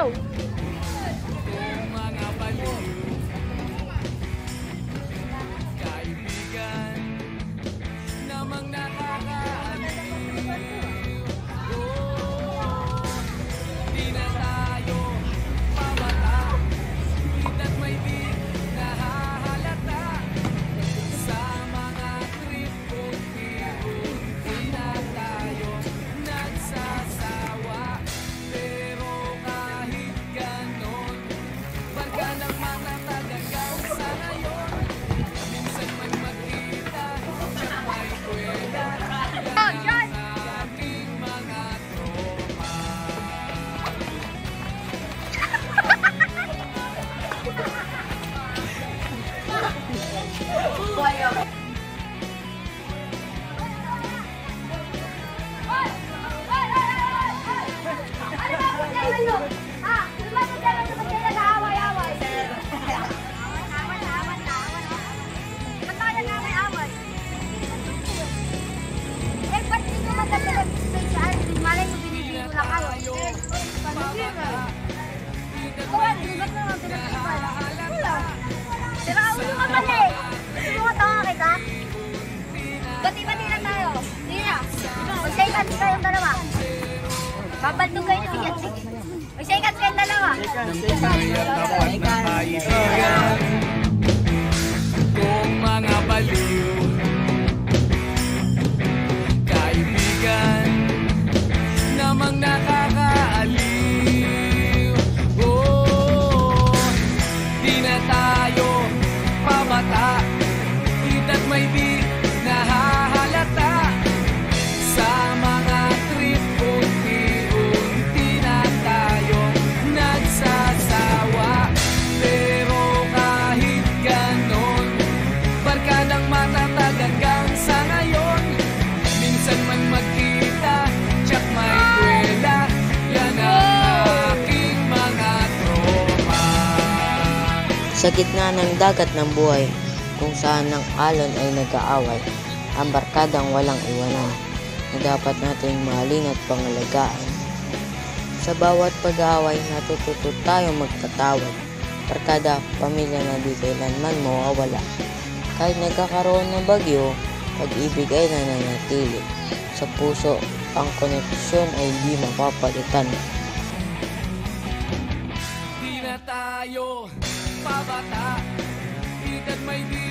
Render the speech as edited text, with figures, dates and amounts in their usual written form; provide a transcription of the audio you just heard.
Go! Kung mga baliw, kaibigan, namang nakakaaliw. Di na tayo pabata, hita't may di nahahalata. Sa mga trip unti-unti na tayo nagsasawa. Pero kahit ganon, barka ng mga tagagaw sa ngayon. Minsan may magkita, siya may kwela. Yan ang aking mga tropa. Babaldog kayo na bigyan. Mag-shake hands kayong dalawa. Kung mga baliw, kaibigan, namang nakakaaliw. Di na tayo pabata, hita't may di nahahalata. Sa mga trip unti-unti na tayo nagsasawa. Pero kahit ganon, barkadang matatag hanggang sa ngayon. Minsan man magkita, tsak may kwela. Yan ang aking mga tropa. Sa gitna ng dagat ng buhay, kung saan ang alon ay nag-aaway, ang barkadang walang iwanan, na dapat nating mahalin at pangalagaan. Sa bawat pag-aaway, natututo tayong magpatawad. Barkada, pamilya na di kailanman mawawala. Kahit nagkakaroon ng bagyo, pag-ibig ay nananatili. Sa puso, ang koneksyon ay di mapapalitan. Di na tayo pabata, hita't may di